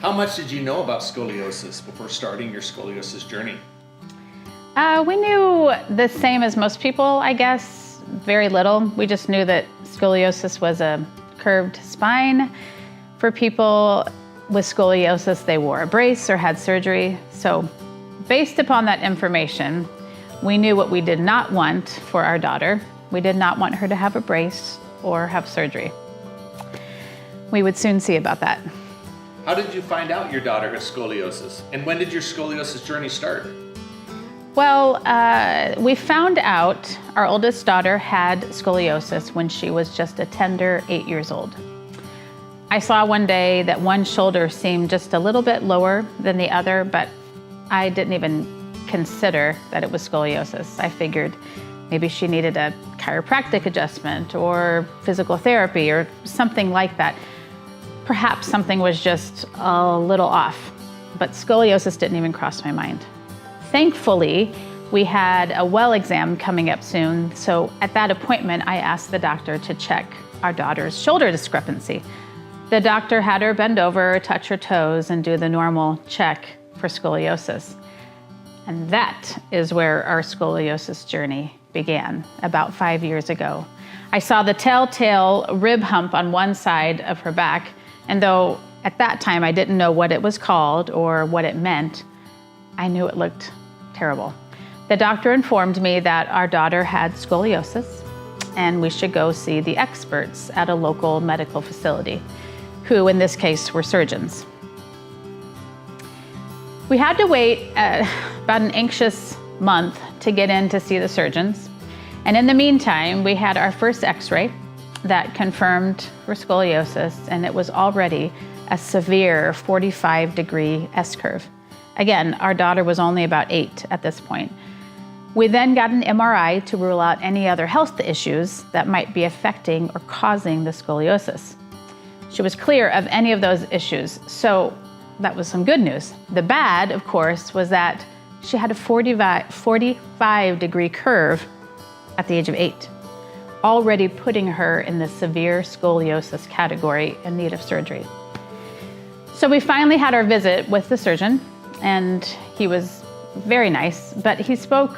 How much did you know about scoliosis before starting your scoliosis journey? We knew the same as most people, I guess, very little. We just knew that scoliosis was a curved spine. For people with scoliosis, they wore a brace or had surgery. So based upon that information, we knew what we did not want for our daughter. We did not want her to have a brace or have surgery. We would soon see about that. How did you find out your daughter has scoliosis? And when did your scoliosis journey start? Well, we found out our oldest daughter had scoliosis when she was just a tender 8 years old. I saw one day that one shoulder seemed just a little bit lower than the other, but I didn't even consider that it was scoliosis. I figured maybe she needed a chiropractic adjustment or physical therapy or something like that. Perhaps something was just a little off, but scoliosis didn't even cross my mind. Thankfully, we had a well exam coming up soon, so at that appointment, I asked the doctor to check our daughter's shoulder discrepancy. The doctor had her bend over, touch her toes, and do the normal check for scoliosis. And that is where our scoliosis journey began about 5 years ago. I saw the telltale rib hump on one side of her back, and though at that time I didn't know what it was called or what it meant, I knew it looked terrible. The doctor informed me that our daughter had scoliosis and we should go see the experts at a local medical facility, who in this case were surgeons. We had to wait about an anxious month to get in to see the surgeons. And in the meantime, we had our first x-ray that confirmed her scoliosis, and it was already a severe 45-degree S-curve. Again, our daughter was only about 8 at this point. We then got an MRI to rule out any other health issues that might be affecting or causing the scoliosis. She was clear of any of those issues, so that was some good news. The bad, of course, was that she had a 45-degree curve at the age of 8, already putting her in the severe scoliosis category in need of surgery. So we finally had our visit with the surgeon, and he was very nice, but he spoke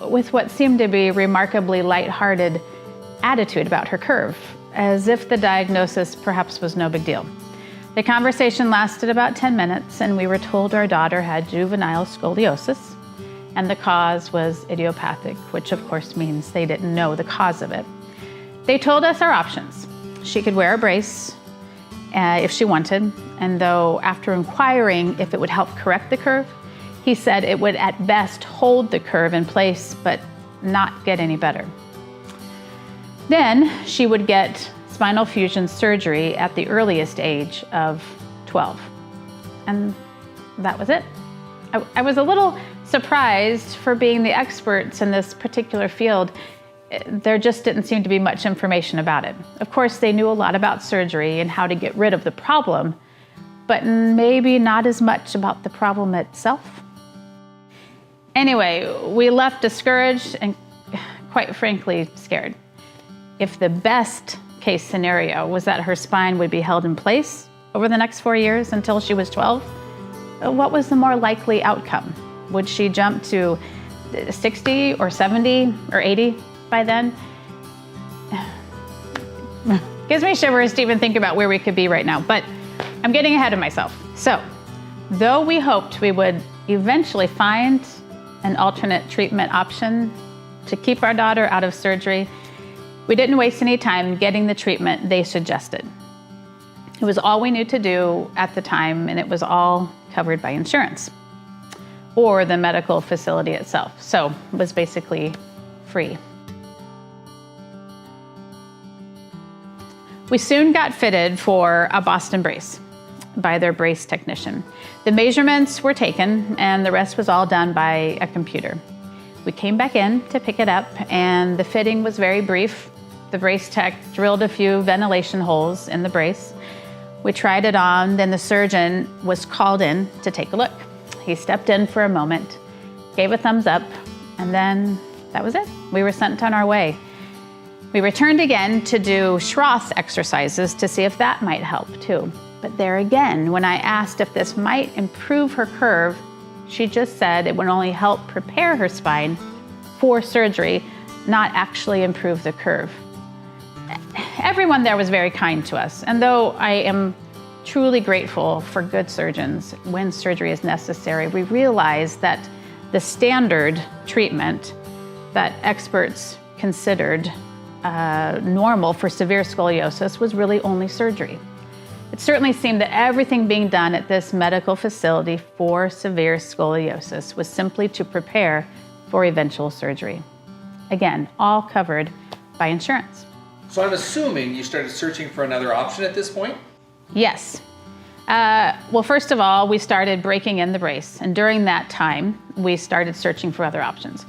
with what seemed to be a remarkably lighthearted attitude about her curve, as if the diagnosis perhaps was no big deal. The conversation lasted about 10 minutes, and we were told our daughter had juvenile scoliosis, and the cause was idiopathic, which of course means they didn't know the cause of it. They told us our options. She could wear a brace if she wanted, and though after inquiring if it would help correct the curve, he said it would at best hold the curve in place, but not get any better. Then she would get spinal fusion surgery at the earliest age of 12. And that was it. I was a little surprised, for being the experts in this particular field. There just didn't seem to be much information about it. Of course, they knew a lot about surgery and how to get rid of the problem, but maybe not as much about the problem itself. Anyway, we left discouraged and quite frankly scared. If the best case scenario was that her spine would be held in place over the next 4 years until she was 12, what was the more likely outcome? Would she jump to 60 or 70 or 80 by then? Gives me shivers to even think about where we could be right now, but I'm getting ahead of myself. So, though we hoped we would eventually find an alternate treatment option to keep our daughter out of surgery, we didn't waste any time getting the treatment they suggested. It was all we knew to do at the time, and it was all covered by insurance or the medical facility itself. So it was basically free. We soon got fitted for a Boston brace by their brace technician. The measurements were taken, and the rest was all done by a computer. We came back in to pick it up, and the fitting was very brief. The brace tech drilled a few ventilation holes in the brace. We tried it on, then the surgeon was called in to take a look. He stepped in for a moment, gave a thumbs up, and then that was it. We were sent on our way. We returned again to do Schroth exercises to see if that might help too. But there again, when I asked if this might improve her curve, she just said it would only help prepare her spine for surgery, not actually improve the curve. Everyone there was very kind to us, and though I am truly grateful for good surgeons when surgery is necessary, we realize that the standard treatment that experts considered normal for severe scoliosis was really only surgery. It certainly seemed that everything being done at this medical facility for severe scoliosis was simply to prepare for eventual surgery. Again, all covered by insurance. So I'm assuming you started searching for another option at this point? Yes. Well, first of all, we started breaking in the brace, and during that time, we started searching for other options.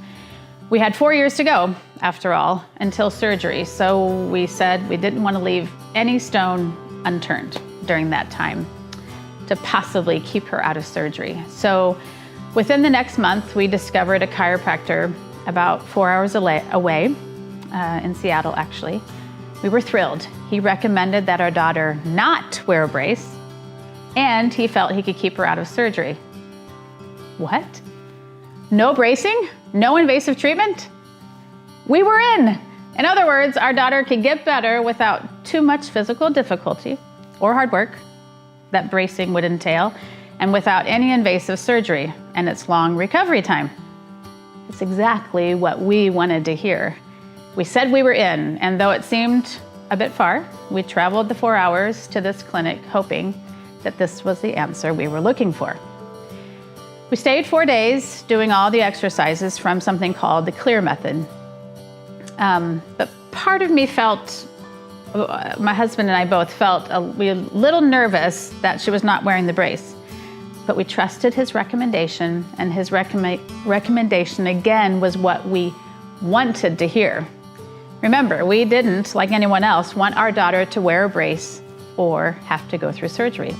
We had 4 years to go, after all, until surgery, so we said we didn't want to leave any stone unturned during that time to possibly keep her out of surgery. So within the next month, we discovered a chiropractor about 4 hours away in Seattle, actually. We were thrilled. He recommended that our daughter not wear a brace, and he felt he could keep her out of surgery. What? No bracing? No invasive treatment? We were in. In other words, our daughter could get better without too much physical difficulty or hard work that bracing would entail, and without any invasive surgery and its long recovery time. It's exactly what we wanted to hear. We said we were in, and though it seemed a bit far, we traveled the 4 hours to this clinic hoping that this was the answer we were looking for. We stayed 4 days doing all the exercises from something called the CLEAR method. But part of me felt, my husband and I both felt a little nervous that she was not wearing the brace. But we trusted his recommendation, and his recommendation again was what we wanted to hear. Remember, we didn't, like anyone else, want our daughter to wear a brace or have to go through surgery.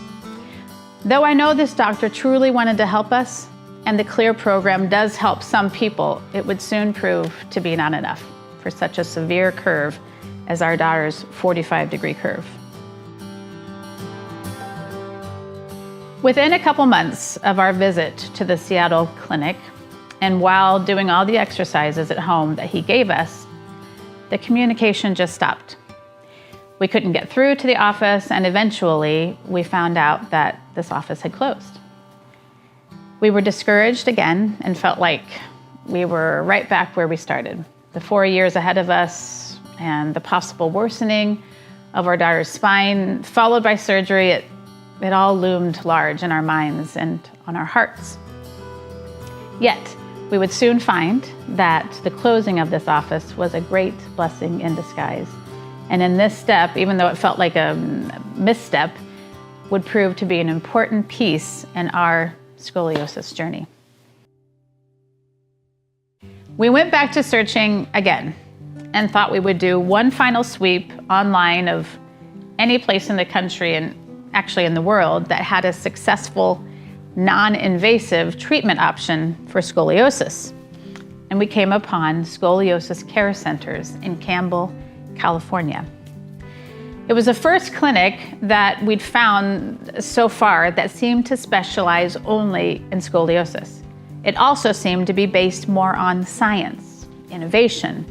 Though I know this doctor truly wanted to help us, and the CLEAR program does help some people, it would soon prove to be not enough for such a severe curve as our daughter's 45-degree curve. Within a couple months of our visit to the Seattle clinic, and while doing all the exercises at home that he gave us, the communication just stopped. We couldn't get through to the office, and eventually we found out that this office had closed. We were discouraged again and felt like we were right back where we started. The 4 years ahead of us and the possible worsening of our daughter's spine, followed by surgery, it all loomed large in our minds and on our hearts. Yet, we would soon find that the closing of this office was a great blessing in disguise. And in this step, even though it felt like a misstep, would prove to be an important piece in our scoliosis journey. We went back to searching again and thought we would do one final sweep online of any place in the country and actually in the world that had a successful, non-invasive treatment option for scoliosis. And we came upon Scoliosis Care Centers in Campbell, California. It was the first clinic that we'd found so far that seemed to specialize only in scoliosis. It also seemed to be based more on science, innovation,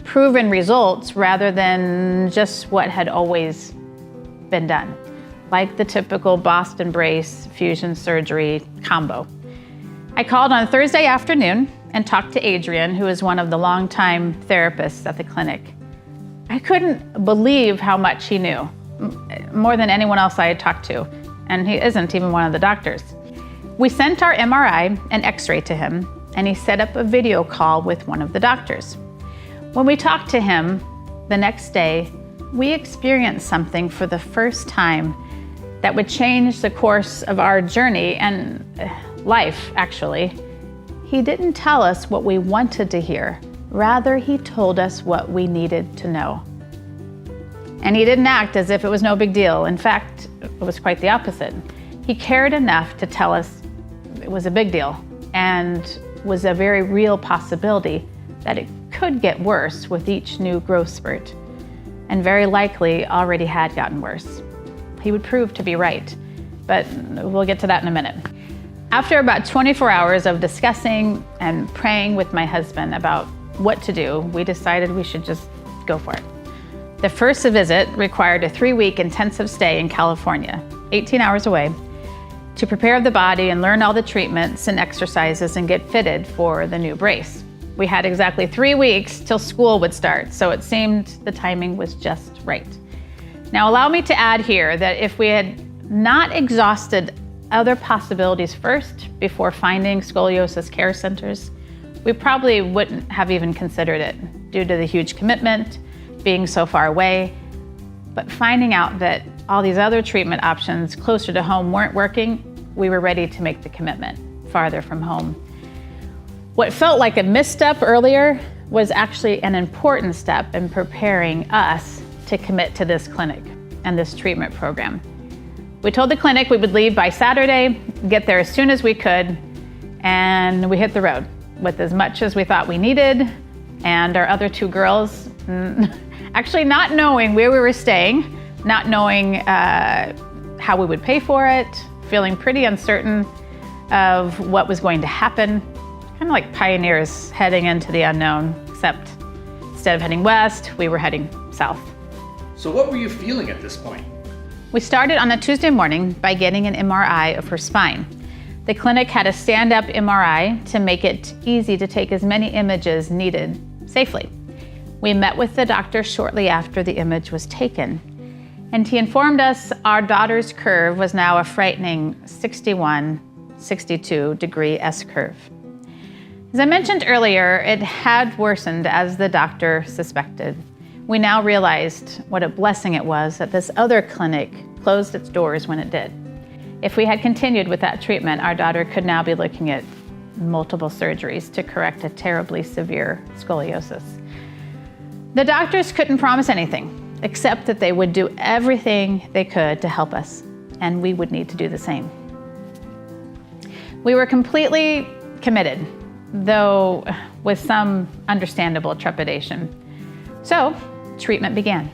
proven results rather than just what had always been done, like the typical Boston brace fusion surgery combo. I called on Thursday afternoon and talked to Adrian, who is one of the longtime therapists at the clinic. I couldn't believe how much he knew, more than anyone else I had talked to, and he isn't even one of the doctors. We sent our MRI and X-ray to him, and he set up a video call with one of the doctors. When we talked to him the next day, we experienced something for the first time that would change the course of our journey and life, actually. He didn't tell us what we wanted to hear. Rather, he told us what we needed to know. And he didn't act as if it was no big deal. In fact, it was quite the opposite. He cared enough to tell us it was a big deal and was a very real possibility that it could get worse with each new growth spurt. and very likely already had gotten worse. He would prove to be right, but we'll get to that in a minute. After about 24 hours of discussing and praying with my husband about what to do, we decided we should just go for it. The first visit required a 3-week intensive stay in California, 18 hours away, to prepare the body and learn all the treatments and exercises and get fitted for the new brace. We had exactly 3 weeks till school would start, so it seemed the timing was just right. Now, allow me to add here that if we had not exhausted other possibilities first before finding Scoliosis Care Centers, we probably wouldn't have even considered it due to the huge commitment, being so far away. But finding out that all these other treatment options closer to home weren't working, we were ready to make the commitment farther from home. What felt like a misstep earlier was actually an important step in preparing us to commit to this clinic and this treatment program. We told the clinic we would leave by Saturday, get there as soon as we could, and we hit the road with as much as we thought we needed, and our other 2 girls, actually not knowing where we were staying, not knowing how we would pay for it, feeling pretty uncertain of what was going to happen, kind of like pioneers heading into the unknown, except instead of heading west, we were heading south. So what were you feeling at this point? We started on a Tuesday morning by getting an MRI of her spine. The clinic had a stand-up MRI to make it easy to take as many images needed safely. We met with the doctor shortly after the image was taken, and he informed us our daughter's curve was now a frightening 61-62 degree S-curve. As I mentioned earlier, it had worsened as the doctor suspected. We now realized what a blessing it was that this other clinic closed its doors when it did. If we had continued with that treatment, our daughter could now be looking at multiple surgeries to correct a terribly severe scoliosis. The doctors couldn't promise anything, except that they would do everything they could to help us, and we would need to do the same. We were completely committed, though with some understandable trepidation. So, treatment began.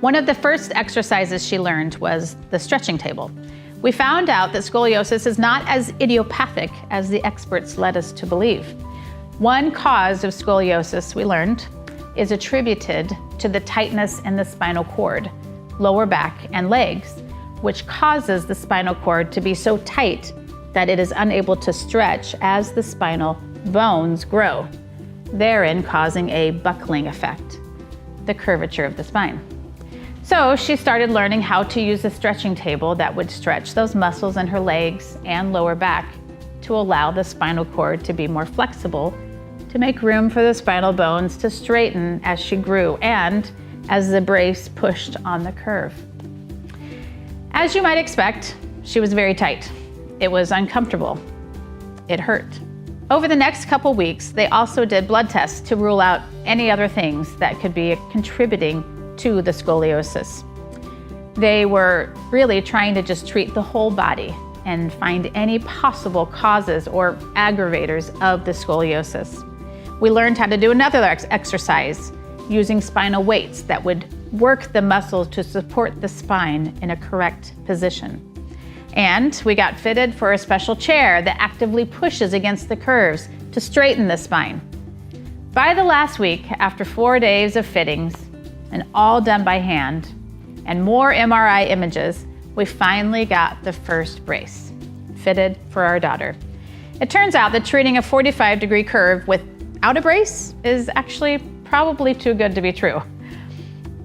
One of the first exercises she learned was the stretching table. We found out that scoliosis is not as idiopathic as the experts led us to believe. One cause of scoliosis, we learned, is attributed to the tightness in the spinal cord, lower back, and legs, which causes the spinal cord to be so tight that it is unable to stretch as the spinal bones grow, therein causing a buckling effect, the curvature of the spine. So she started learning how to use a stretching table that would stretch those muscles in her legs and lower back to allow the spinal cord to be more flexible, to make room for the spinal bones to straighten as she grew and as the brace pushed on the curve. As you might expect, she was very tight. It was uncomfortable. It hurt. Over the next couple weeks, they also did blood tests to rule out any other things that could be contributing to the scoliosis. They were really trying to just treat the whole body and find any possible causes or aggravators of the scoliosis. We learned how to do another exercise using spinal weights that would work the muscles to support the spine in a correct position. And we got fitted for a special chair that actively pushes against the curves to straighten the spine. By the last week, after 4 days of fittings, and all done by hand, and more MRI images, we finally got the first brace, fitted for our daughter. It turns out that treating a 45-degree curve without a brace is actually probably too good to be true.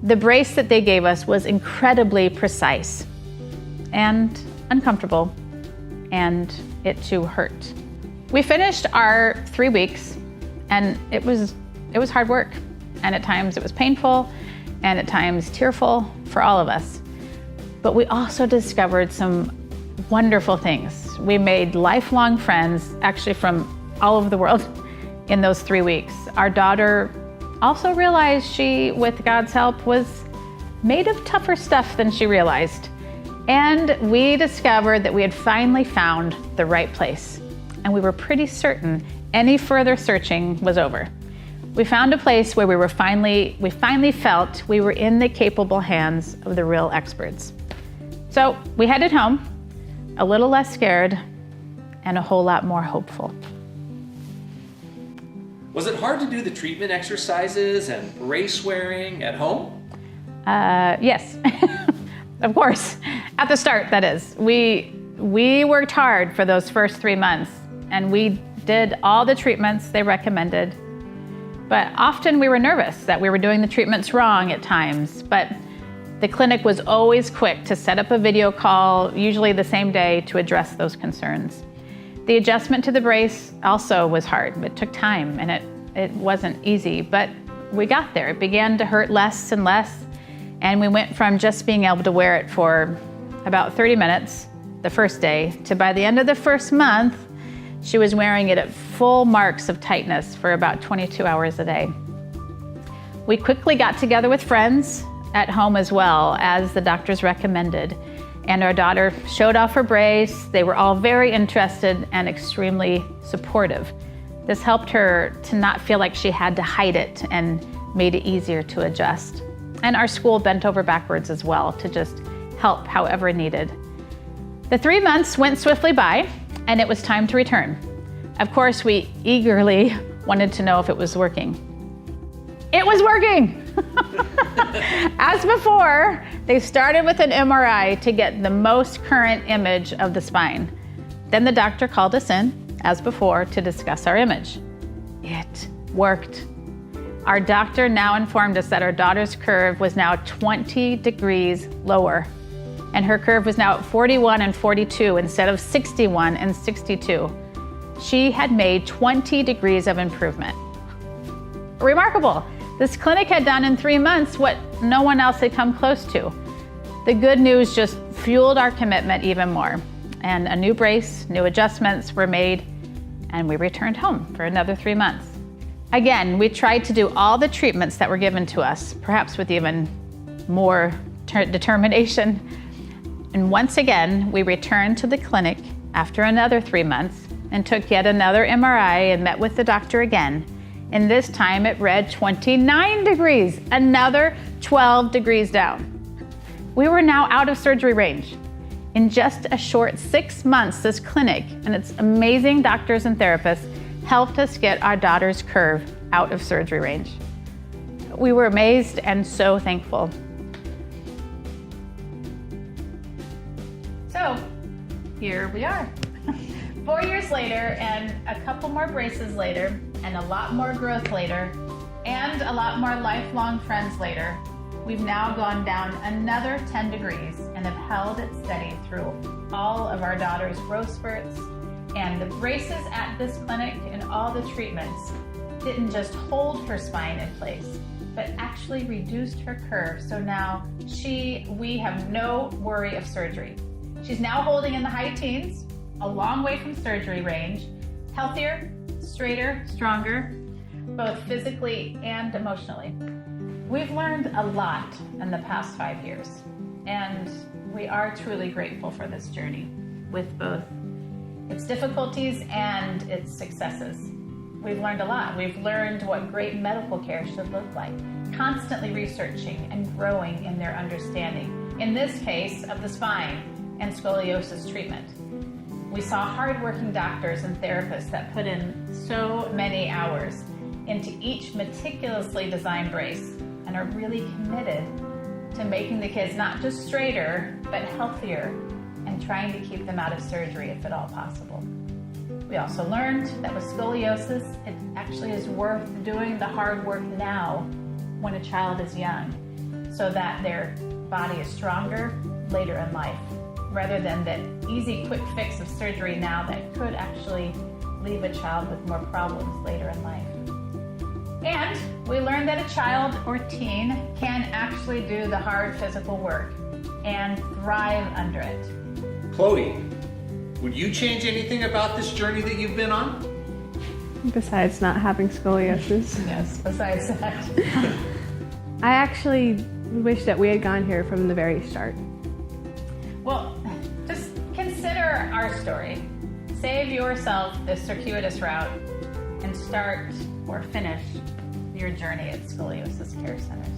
The brace that they gave us was incredibly precise and uncomfortable, and it too hurt. We finished our 3 weeks, and it was hard work, and at times it was painful, and at times tearful for all of us. But we also discovered some wonderful things. We made lifelong friends, actually from all over the world, in those 3 weeks. Our daughter also realized she, with God's help, was made of tougher stuff than she realized. And we discovered that we had finally found the right place. And we were pretty certain any further searching was over. We found a place where we finally felt we were in the capable hands of the real experts. So we headed home, a little less scared and a whole lot more hopeful. Was it hard to do the treatment exercises and brace wearing at home? Yes, of course. At the start, that is. We worked hard for those first 3 months, and we did all the treatments they recommended. But often we were nervous that we were doing the treatments wrong at times. But the clinic was always quick to set up a video call, usually the same day, to address those concerns. The adjustment to the brace also was hard. It took time, and it wasn't easy, but we got there. It began to hurt less and less, and we went from just being able to wear it for about 30 minutes the first day to, by the end of the first month, she was wearing it at full marks of tightness for about 22 hours a day. We quickly got together with friends at home as well, as the doctors recommended, and our daughter showed off her brace. They were all very interested and extremely supportive. This helped her to not feel like she had to hide it and made it easier to adjust. And our school bent over backwards as well to just help however needed. The 3 months went swiftly by, and it was time to return. Of course, we eagerly wanted to know if it was working. It was working! As before, they started with an MRI to get the most current image of the spine. Then the doctor called us in, as before, to discuss our image. It worked. Our doctor now informed us that our daughter's curve was now 20 degrees lower, and her curve was now at 41 and 42 instead of 61 and 62. She had made 20 degrees of improvement. Remarkable. This clinic had done in 3 months what no one else had come close to. The good news just fueled our commitment even more. And a new brace, new adjustments were made, and we returned home for another 3 months. Again, we tried to do all the treatments that were given to us, perhaps with even more determination. And once again, we returned to the clinic after another 3 months and took yet another MRI and met with the doctor again. And this time it read 29 degrees, another 12 degrees down. We were now out of surgery range. In just a short 6 months, this clinic and its amazing doctors and therapists helped us get our daughter's curve out of surgery range. We were amazed and so thankful. So, here we are. 4 years later, and a couple more braces later, and a lot more growth later, and a lot more lifelong friends later, we've now gone down another 10 degrees and have held it steady through all of our daughter's growth spurts. And the braces at this clinic and all the treatments didn't just hold her spine in place, but actually reduced her curve. So now we have no worry of surgery. She's now holding in the high teens, a long way from surgery range, healthier, straighter, stronger, both physically and emotionally. We've learned a lot in the past 5 years, and we are truly grateful for this journey with both its difficulties and its successes. We've learned a lot. We've learned what great medical care should look like, constantly researching and growing in their understanding, in this case of the spine and scoliosis treatment. We saw hardworking doctors and therapists that put in so many hours into each meticulously designed brace and are really committed to making the kids not just straighter, but healthier, and trying to keep them out of surgery if at all possible. We also learned that with scoliosis, it actually is worth doing the hard work now when a child is young, so that their body is stronger later in life, rather than that easy, quick fix of surgery now that could actually leave a child with more problems later in life. And we learned that a child or teen can actually do the hard physical work and thrive under it. Chloe, would you change anything about this journey that you've been on? Besides not having scoliosis. Yes, besides that. I actually wish that we had gone here from the very start. Well, just consider our story. Save yourself the circuitous route and start or finish your journey at Scoliosis Care Centers.